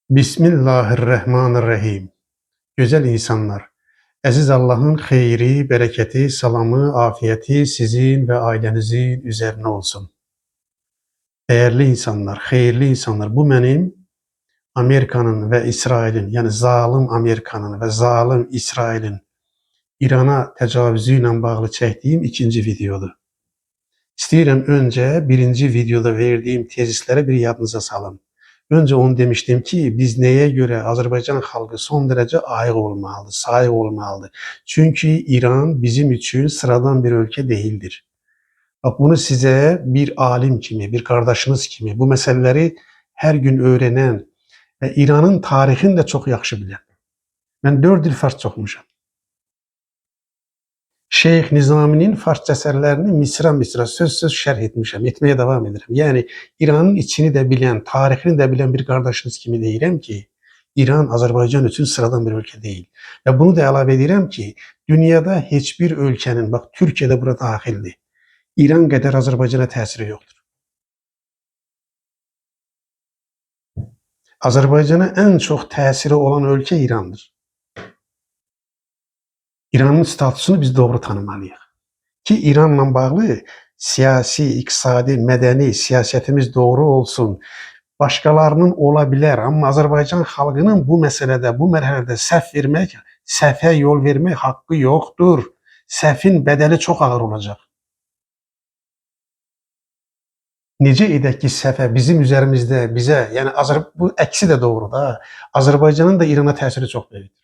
Bismillahirrahmanirrahim. Güzel insanlar, əziz Allahın xeyri, bərəkəti, salamı, afiyeti sizin və ailənizin üzərinə olsun. Dəyərli insanlar, xeyirli insanlar, bu mənim Amerikanın və İsrailin, yəni zalım Amerikanın və zalım İsrailin İrana təcavüzü ilə bağlı çəkdiyim ikinci videodur. İstəyirəm öncə birinci videoda verdiyim tezisləri bir yadınıza salın. Önce onu demiştim ki biz neye göre Azerbaycan halkı son derece ayık olmalıdır, sahip olmalıdır. Çünkü İran bizim için sıradan bir ülke değildir. Bak bunu size bir alim kimi, bir kardeşiniz kimi bu meseleleri her gün öğrenen ve İran'ın tarihini de çok yaxşı bilen. Ben 4 il fars oxumuşam. Şeyh Nizami'nin Farsça eserlerini misra söz şerh etmişim, etmeye devam ederim. Yani İran'ın içini de bilen, tarihini de bilen bir kardeşiniz kimi deyirəm ki, İran Azerbaycan için sıradan bir ülke değil. Ve bunu da əlavə edirəm ki, dünyada hiçbir ülkenin, bak Türkiye'de burada dahildir, İran kadar Azerbaycan'a təsiri yoktur. Azerbaycan'a en çok təsiri olan ülke İran'dır. İran'ın statüsünü biz doğru tanımalıyıq. Ki İran'la bağlı siyasi, iktisadi, medeni siyasetimiz doğru olsun. Başkalarının olabilir ama Azerbaycan halkının bu meselede, bu merhalede səhv vermek, səhvə yol vermek hakkı yoktur. Səhvin bedeli çok ağır olacak. Necə edək ki səhvə bizim üzerimizde bize, yani bu əksi de doğru da, Azerbaycanın da İran'a təsiri çok böyükdür.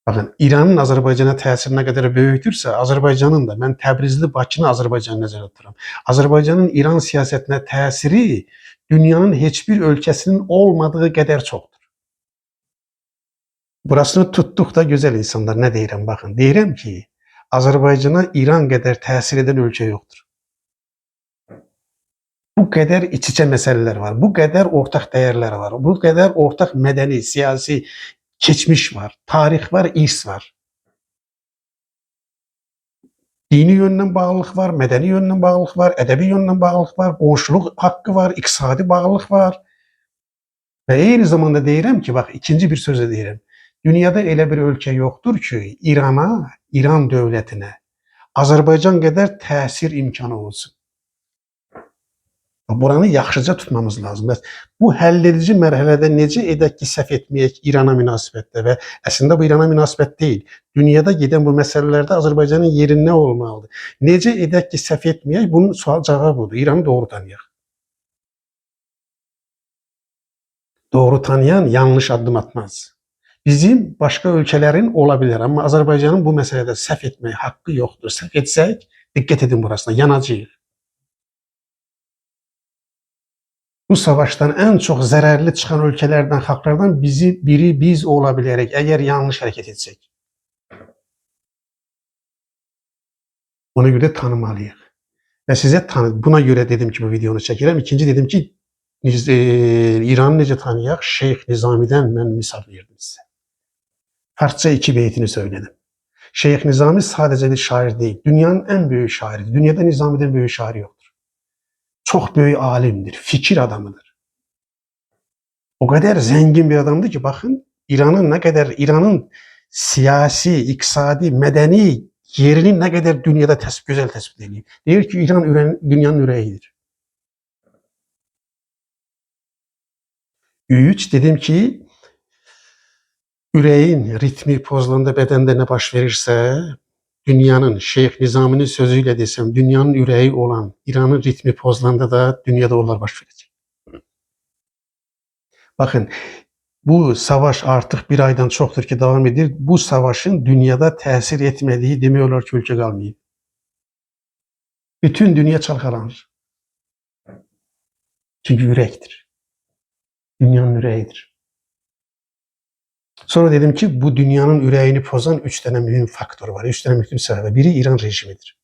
Bakın İran'ın Azerbaycan'a təsiri nə qədər böyükdürsə, Azerbaycanın da, mən Təbrizli Bakını Azerbaycan nəzərdə tuturam. Azerbaycanın İran siyasetine təsiri dünyanın hiçbir ülkesinin olmadığı qədər çoxdur. Burasını tutduq da güzel insanlar, nə deyirəm bakın. Deyirəm ki, Azerbaycan'a İran qədər təsir edən ölkə yoxdur. Bu kadar iç-içə məsələlər var, bu kadar ortak değerler var, bu kadar ortak medeni, siyasi geçmiş var, tarih var, irs var. Dini yönden bağlılık var, medeni yönden bağlılık var, edebi yönden bağlılık var, qonşuluq hakkı var, iktisadi bağlılık var. Ve aynı zamanda deyirəm ki, bak ikinci bir sözü deyirəm. Dünyada elə bir ölkə yoxdur ki, İrana, İran dövlətinə Azerbaycan kadar təsir imkanı olsun. Buranı yaxşıca tutmamız lazım. Bu həlledici mərhələdə necə edək ki, səhv etməyək İrana münasibətdə və əslində bu İrana münasibət deyil. Dünyada gedən bu məsələlərdə Azərbaycanın yeri nə olmalıdır? Necə edək ki, səhv etməyək? Bunun sual cavabı budur. İranı doğru tanıyaq. Doğru tanıyan yanlış addım atmaz. Bizim başka ölkələrin olabilir ama Azərbaycanın bu məsələdə səhv etməyə haqqı yoxdur. Səhv etsək, diqqət edin burasına, yanacağıq. Bu savaştan en çok zararlı çıkan ülkelerden, halklardan biri biz olabilirek eğer yanlış hareket etsek. Ona göre tanımalıyıq. Ve size buna göre dedim ki bu videonu çəkirəm. İkinci dedim ki İran'ı necə tanıyaq? Şeyh Nizami'den ben misal verdim size. Farsça 2 beytini söyledim. Şeyh Nizami sadece bir şair değil. Dünyanın en büyük şairi. Dünyada Nizami'den büyük şair yoktur. Çok büyük alimdir, fikir adamıdır. O kadar zengin bir adamdı ki bakın İran'ın siyasi, iktisadi, medeni yerini ne kadar dünyada güzel tespit ediyor. Diyor ki İran dünyanın yüreğidir. 3 dedim ki yüreğin ritmi pozulanda bedende ne baş verirse dünyanın, Şeyh Nizami'nin sözüyle desem dünyanın yüreği olan İran'ın ritmi pozulanda da dünyada onlar baş verecek. Bakın bu savaş artık bir aydan çoktur ki devam edir. Bu savaşın dünyada tesir etmediği demiyorlar ki ülke kalmıyor. Bütün dünya çalkalanır. Çünkü yürektir. Dünyanın yüreğidir. Sonra dedim ki bu dünyanın yüreğini pozan 3 tane mühim faktör var. 3 tane mühim sebep. Biri İran rejimidir.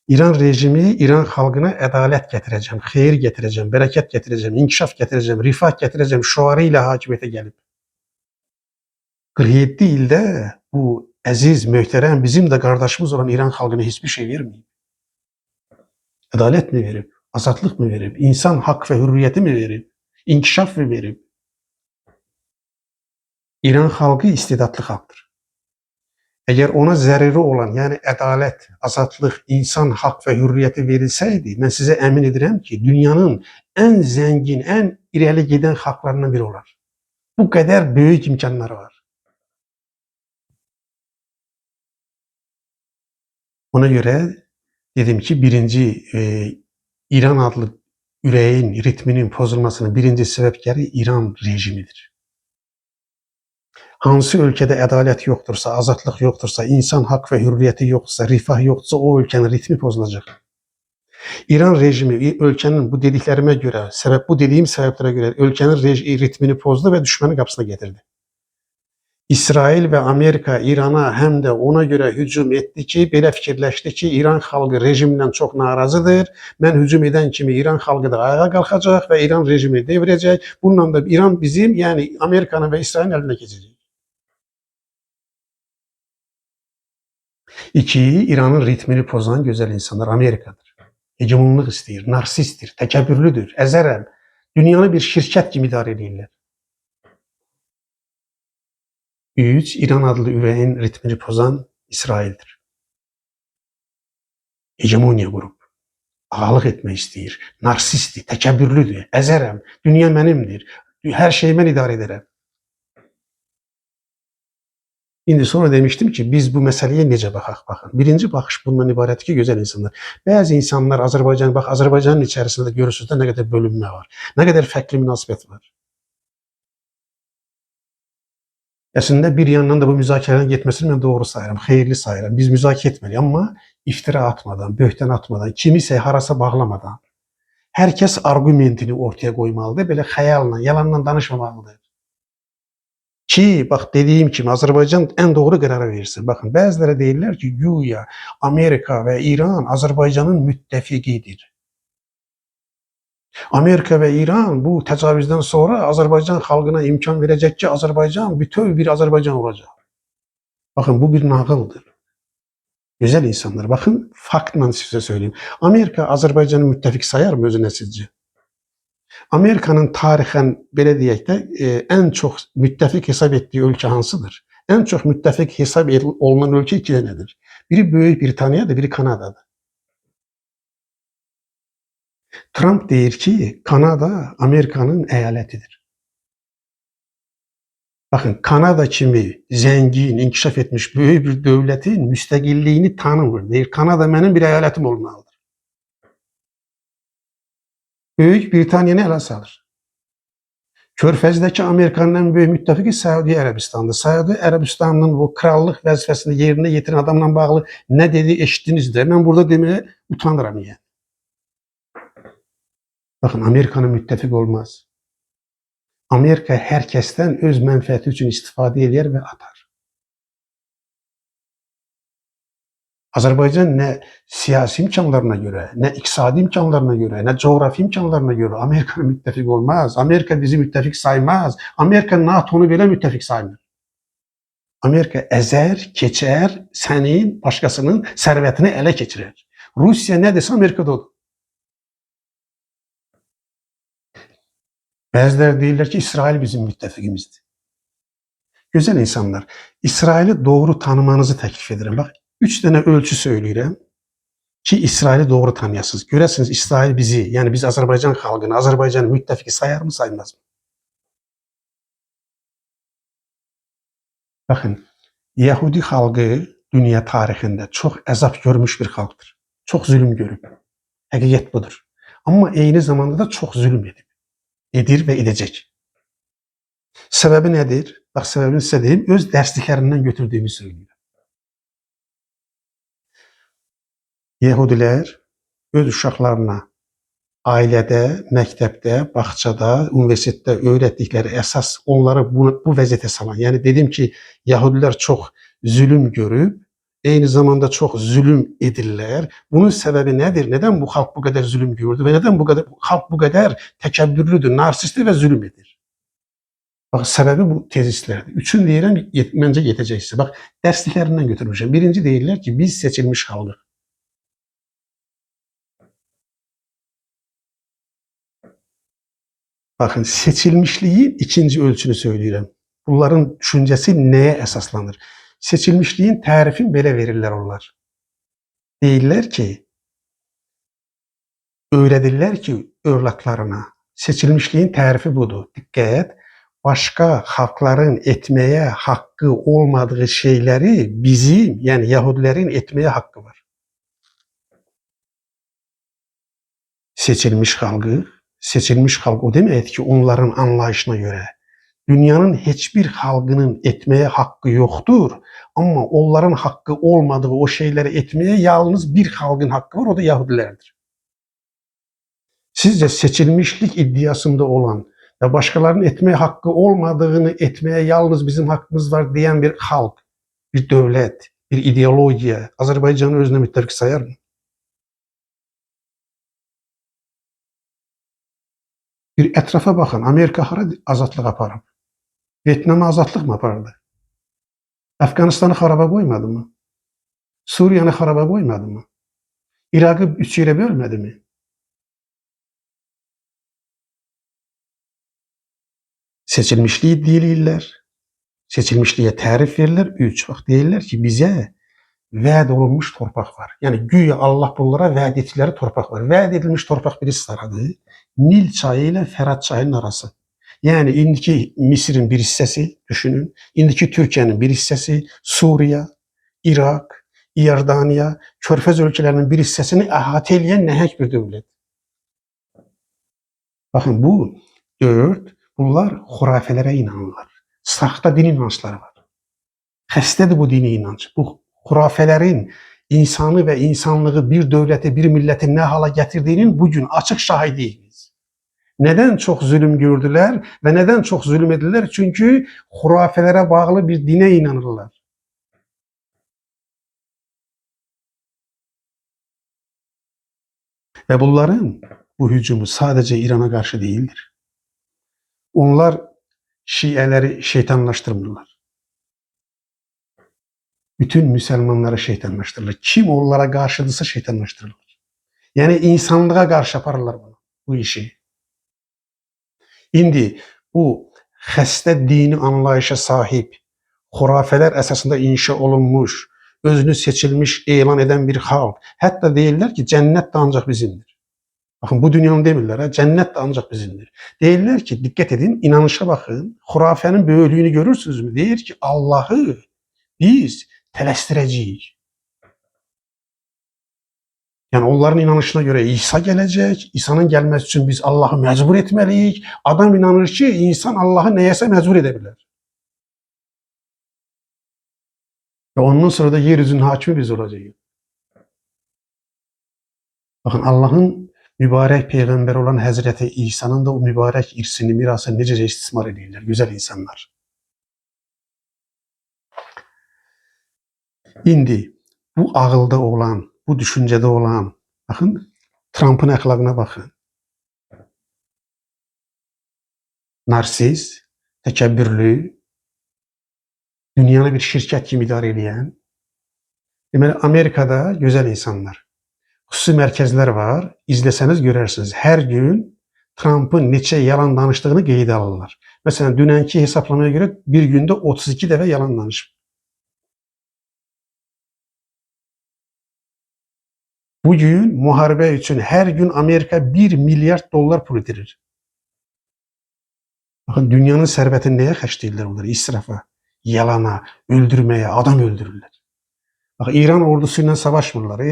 İran rejimi, İran halkına adalet getireceğim, xeyir getireceğim, bereket getireceğim, inkişaf getireceğim, rifah getireceğim şuarıyla hakimiyete gelip 47 ilde bu əziz, möhtərəm, bizim de kardeşimiz olan İran halkına hiçbir şey vermeyip, adalet mi verip, azadlık mı verip, insan hak ve hürriyeti mi verip, inkişaf verib. İran xalqı istedadlı xalqdır. Əgər ona zəruri olan, yəni ədalət, azadlıq, insan haqq və hürriyyəti verilsəydi, mən sizə əmin edirəm ki, dünyanın ən zəngin, ən irəli gedən xalqlarından biri olar. Bu qədər böyük imkanları var. Ona görə dedim ki, birinci İran adlı ürəyin ritminin pozulmasının birinci səbəbkarı İran rejimidir. Hansı ölkədə ədalət yoxdursa, azadlıq yoxdursa, insan haqq və hürriyyəti yoxdursa, rifah yoxdursa, o ölkənin ritmi pozulacaq. İran rejimi ölkənin bu dediklərimə görə, bu dediyim səbəblərə görə ölkənin ritmini pozdu və düşmənin qapısına gətirdi. İsrail və Amerika İrana həm də ona görə hücum etdi ki, belə fikirləşdi ki, İran xalqı rejimdən çox narazıdır. Mən hücum edən kimi İran xalqı da ayağa qalxacaq və İran rejimini devirəcək. Bununla da İran bizim, yəni Amerikanın və İsrailin əlinə keçəcək. İki, İranın ritmini pozan gözəl insanlar Amerikadır. Hegemonluq istəyir, narsistdir, təkəbbürlüdür, əzərəm. Dünyanı bir şirkət kimi idarə edirlər. 3. İran adlı ürəyin ritmini pozan İsraildir. Hegemoniya qurub, ağalıq etmək istəyir, narsistdir, təkəbbürlüdür, əzərəm, dünya mənimdir, hər şeyi mən idarə edərəm. İndi sonra demişdim ki, biz bu məsələyə necə baxaq, baxın. Birinci baxış bundan ibarətdir ki, gözəl insanlar. Bəzi insanlar Azərbaycanın içərisində görürsünüz də nə qədər bölünmə var, nə qədər fərqli münasibət var. Əslində bir yandan da bu müzakirələrin getməsini mən doğru sayıram, xeyirli sayıram. Biz müzakirə etməliyik, amma iftira atmadan, böhtən atmadan, kimisə harasa bağlamadan. Hər kəs arqumentini ortaya qoymalıdır, belə xəyalla, yalandan danışmamalıdır. Ki, bax dediyim kimi Azərbaycan ən doğru qərara versin. Baxın, bəziləri deyirlər ki, güya Amerika və İran Azərbaycanın müttəfiqidir. Amerika və İran bu təcavüzdən sonra Azərbaycan xalqına imkan verəcək ki, Azərbaycan bütöv bir Azərbaycan olacaq. Baxın, bu bir nağıldır. Gözəl insanlar, baxın, faktla sizə söyleyeyim. Amerika Azərbaycanı müttəfiq sayarmı özünə sizcə? Amerikanın tarixən, belə deyək də, ən çox müttəfiq hesab etdiyi ölkə hansıdır? Ən çox müttəfiq hesab olunan ölkə iki dənədir. Biri Böyük Britaniyadır, biri Kanadadır. Trump deyir ki, Kanada Amerikanın əyalətidir. Baxın, Kanada kimi zəngin, inkişaf etmiş böyük bir dövlətin müstəqilliyini tanımır. Deyir, Kanada mənim bir əyalətim olmalıdır. Böyük Britaniyanı ələ salır. Körfəzdəki Amerikanın ən böyük müttəfiqi Səudiyyə Ərəbistandır. Səudiyyə Ərəbistanının bu krallıq vəzifəsini yerinə yetirən adamla bağlı nə dedi, eşitdiniz də. Mən burada deməyə utanıram yəni. Baxın, Amerikanın müttəfiq olmaz. Amerika hər kəsdən öz mənfəəti üçün istifadə edir və atar. Azərbaycan nə siyasi imkanlarına görə, nə iqtisadi imkanlarına görə, nə coğrafi imkanlarına görə Amerikanın müttəfiq olmaz. Amerika bizi müttəfiq saymaz. Amerika NATO-nu belə müttəfiq saymır. Amerika əzər, keçər, sənin, başqasının sərvətini ələ keçirər. Rusiya nə desə Amerikada odur. Bəziləri deyirlər ki, İsrail bizim müttəfiqimizdir. Gözəl insanlar, İsraili doğru tanımanızı təklif edirəm. Bax, 3 dənə ölçü söyləyirəm ki, İsraili doğru tanıyasınız. Görəsiniz, İsrail bizi, yəni biz Azərbaycan xalqını, Azərbaycanın müttəfiqi sayarmı, saymaz mı? Baxın, Yəhudi xalqı dünya tarixində çox əzab görmüş bir xalqdır. Çox zülm görüb. Həqiqət budur. Amma eyni zamanda da çox zülm edib. Edir və edəcək. Səbəbi nədir? Bax, səbəbini sizə deyim, öz dərsliklərindən götürdüyümü söyləyirəm. Yəhudilər öz uşaqlarına ailədə, məktəbdə, bağçada, universitetdə öyrətdikləri əsas onları bu vəziyyətə salan. Yəni dedim ki, Yəhudilər çox zülm görüb, eyni zamanda çox zülm edirlər. Bunun səbəbi nədir? Nədən bu xalq bu qədər zülm gördü və nədən xalq bu qədər təkəbbürlüdür, narsistdir və zülm edir? Bax, səbəbi bu tezislərdir. Üçün deyirəm, məncə yetəcəksə. Bax, dərsliklərindən götürmüşəm. Birinci deyirlər ki, biz seçilmiş xalqıq. Bakın, seçilmişliğin ikinci ölçünü söylüyorum. Bunların düşüncesi neye esaslanır? Seçilmişliğin tərifini belə verirlər onlar. Deyirlər ki, öyrədirlər ki, övladlarına, seçilmişliğin tərifi budur. Diqqət, başqa xalqların etməyə haqqı olmadığı şeyləri bizim, yəni Yahudilərin etməyə haqqı var. Seçilmiş xalq o deməkdir ki, onların anlayışına görə dünyanın heç bir xalqının etməyə haqqı yoxdur, amma onların haqqı olmadığı o şeyləri etməyə yalnız bir xalqın haqqı var, o da Yahudilərdir. Sizcə seçilmişlik iddiasında olan və başqalarının etməyə haqqı olmadığını etməyə yalnız bizim haqqımız var deyən bir xalq, bir dövlət, bir ideologiya Azərbaycanı özünə müttəfiq sayarmı? Bir ətrafa baxın, Amerika hara azadlıq aparıb? Vyetnam'a azadlıq mı apardı? Əfqanistanı xaraba qoymadı mı? Suriyanı xaraba qoymadı mı? İraqı üç yerə bölmədi mi? Seçilmişliyi deyirlər, seçilmişliyə tərif verirlər. Üç, bax deyirlər ki, bizə vəd olunmuş torpaq var. Yəni güya Allah bunlara vəd etdikləri torpaq var. Vəd edilmiş torpaq birisi haradır? Nil çayı ilə Fərat çayının arası. Yəni indiki Misirin bir hissəsi, düşünün, indiki Türkiyənin bir hissəsi, Suriya, İraq, İordaniya, Körfəz ölkələrinin bir hissəsini əhatə edən nəhəng bir dövlət. Baxın, bu dörd, bunlar xurafələrə inanırlar. Saxta din inancları var. Xəstədir bu dini inanc. Bu xurafələrin insanı və insanlığı, bir dövləti, bir milləti nə hala gətirdiyinin bugün açıq şahidiyiz. Nədən çox zülüm gördülər və nədən çox zülüm edirlər? Çünki xurafələrə bağlı bir dinə inanırlar. Və bunların bu hücumu sadəcə İrana qarşı deyildir. Onlar Şiələri şeytanlaşdırmırlar. Bütün müsəlmanları şeytanlaşdırırlar. Kim onlara qarşıdırsa şeytanlaşdırırlar. Yəni insanlığa qarşı aparırlar bu işi. İndi bu xəstə dini anlayışa sahib, xurafələr əsasında inşa olunmuş, özünü seçilmiş elan edən bir xalq, hətta deyirlər ki, cənnət də ancaq bizimdir. Baxın, bu dünyanı demirlər, cənnət də ancaq bizimdir. Deyirlər ki, diqqət edin, inanışa baxın, xurafənin böyüklüyünü görürsünüzmü? Deyir ki, Allahı biz tələsdirəcəyik. Yəni onların inanışına görə İsa gələcək, İsa'nın gəlməsi üçün biz Allahı məcbur etməliyik. Adam inanır ki, insan Allahı nəyəsə məcbur edə bilər. Və ondan sonra da yeryüzünün hakimi biz olacağıq. Baxın, Allahın mübarək peyğəmbər olan Həzrəti İsa'nın da o mübarək irsini, mirasını necəcə istismar edirlər, gözəl insanlar. İndi bu ağılda olan, bu düşüncədə olan, baxın, Trump'ın əxlaqına baxın. Narsiz, təkəbbürlü, dünyanı bir şirkət kimi idarə edən. Deməli, Amerikada gözəl insanlar, xüsusi mərkəzlər var, izləsəniz görərsiniz. Hər gün Trump'ın neçə yalan danışdığını qeydə alırlar. Məsələn, dünənki hesablamaya görə bir gündə 32 dəfə yalan danışıb. Bugün müharibə üçün hər gün Amerika 1 milyard dollar pul itirir. Baxın, dünyanın sərvətini nəyə xərcləyirlər onlar? İsrafa, yalana, öldürməyə, adam öldürürlər. Baxın, İran ordusu ilə savaşmırlar,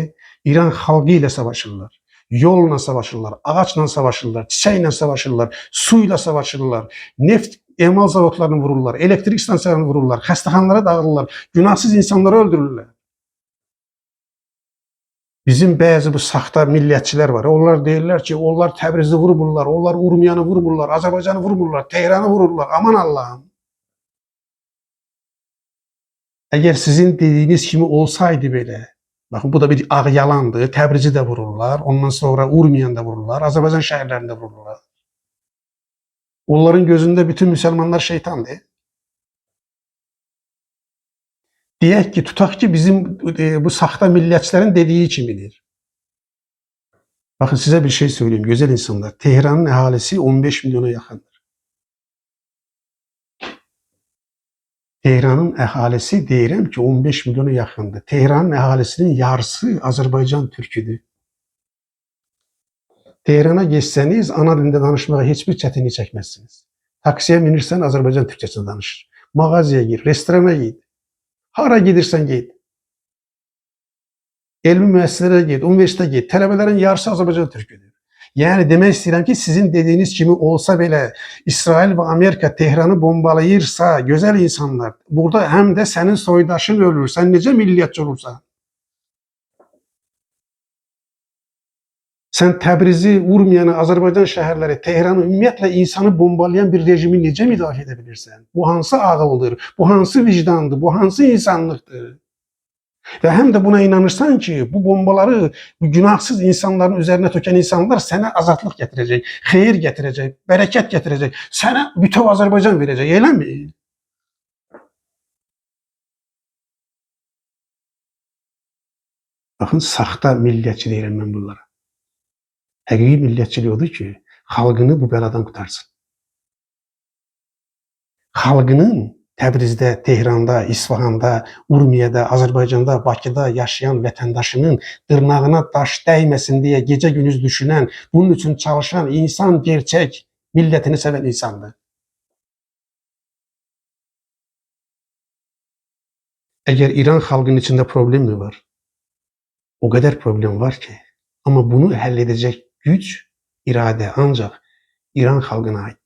İran xalqı ilə savaşırlar. Yolla savaşırlar, ağaçla savaşırlar, çiçəklə savaşırlar, su ilə savaşırlar, neft emal zavodlarını vururlar, elektrik stansiyalarını vururlar, xəstəxanalara dağılırlar, günahsız insanları öldürürlər. Bizim bəzi bu saxta millətçilər var. Onlar deyirlər ki, onlar Təbrizi vurmurlar, onlar Urmiyanı vurmurlar, Azərbaycanı vurmurlar, Tehranı vururlar. Aman Allahım. Əgər sizin dediyiniz kimi olsaydı belə, baxın, bu da bir ağ yalandır. Təbrizi də vururlar, ondan sonra Urmiyanı da vururlar, Azərbaycan şəhərlərini də vururlar. Onların gözündə bütün müsəlmanlar şeytandır. Deyək ki, tutaq ki, bizim bu saxta millətçilərin dediyi kimidir. Bakın size bir şey söyleyeyim güzel insanlar. Tehran'ın əhalisi 15 milyona yaxındır. Tehran'ın əhalisi deyirəm ki 15 milyona yaxındır. Tehran'ın əhalisinin yarısı Azərbaycan türküdür. Tehrana geçseniz ana dilində danışmağa heç bir çətinlik çəkməzsiniz. Taksiyə minirsən Azərbaycan türkçəsində danışır. Mağazaya gir, restorana git. Hara gedirsən git. Elmi müəssisələrə git, universitetə git. Tələbələrin yarısı Azərbaycan türküdür. Yani demək istəyirəm ki, sizin dediğiniz kimi olsa belə İsrail və Amerika Tehranı bombalayırsa, gözəl insanlar, burada həm də sənin soydaşın ölür, sən necə milliyyətçi olursan? Sən Təbrizi, Urmiyanı, Azərbaycan şəhərləri, Tehranı, ümumiyyətlə insanı bombalayan bir rejimi necə müdafiə edə bilirsən? Bu hansı ağıldır, bu hansı vicdandır, bu hansı insanlıqdır? Və həm də buna inanırsan ki, bu bombaları bu günahsız insanların üzərinə tökən insanlar sənə azadlıq gətirəcək, xeyir gətirəcək, bərəkət gətirəcək, sənə bütöv Azərbaycan verəcək, eləmi? Baxın, saxta milliyətçi deyirəm mən bunlara. Həqiqi milliyətçilik odur ki, xalqını bu bəladan qutarsın. Xalqının Təbrizdə, Tehranda, İsfahanda, Urmiyədə, Azərbaycanda, Bakıda yaşayan vətəndaşının dırnağına daş dəyməsin deyə gecə-gündüz düşünən, bunun üçün çalışan insan gerçək millətini sevən insandır. Əgər İran xalqının içində problem mi var? O qədər problem var ki, amma bunu həll edəcək güc, iradə ancaq İran xalqına aiddir.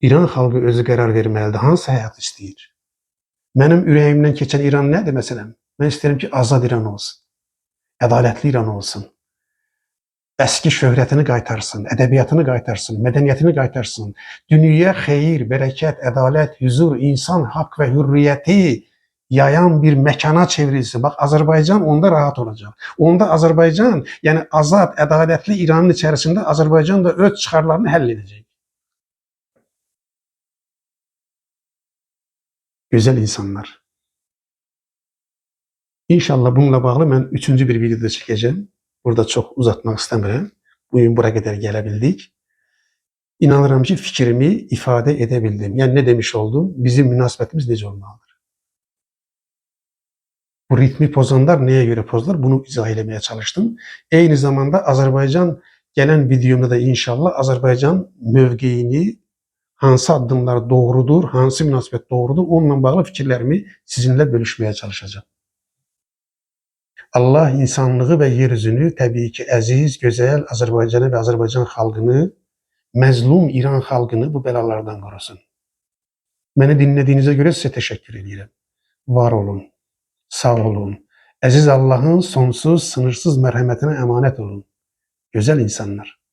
İran xalqı özü qərar verməlidir, hansı həyat istəyir? Mənim ürəyimdən keçən İran nədir məsələn? Mən istəyirəm ki, azad İran olsun, ədalətli İran olsun, əski şöhrətini qaytarsın, ədəbiyyatını qaytarsın, mədəniyyətini qaytarsın, dünyaya xeyir, bərəkət, ədalət, hüzur, insan haqq və hürriyyəti yayan bir məkana çevrilsin. Bax, Azərbaycan onda rahat olacaq. Onda Azərbaycan, yəni azad, ədalətli İranın içərisində Azərbaycan da öz çıxarlarını həll edəcək. Gözəl insanlar. İnşallah bununla bağlı mən üçüncü bir videoda çəkəcəm. Burada çox uzatmaq istəmirəm. Bugün bura qədər gələ bildik. İnanıram ki, fikrimi ifadə edə bildim. Yəni nə demiş oldum? Bizim münasibətimiz necə olmalıdır? Bu ritmi pozanlar nəyə görə pozdular? Bunu izah eləməyə çalışdım. Eyni zamanda Azərbaycan gələn videomda da inşallah Azərbaycan mövqeyini, hansı addımlar doğrudur, hansı münasibət doğrudur, onunla bağlı fikirlərimi sizinlə bölüşməyə çalışacağım. Allah insanlığı və yeryüzünü təbii ki, əziz, gözəl Azərbaycanı və Azərbaycan xalqını, məzlum İran xalqını bu bəlalardan qorusun. Məni dinlədiyinizə görə sizə təşəkkür edirəm. Var olun, sağ olun. Əziz Allahın sonsuz, sınırsız mərhəmətinə əmanət olun. Gözəl insanlar.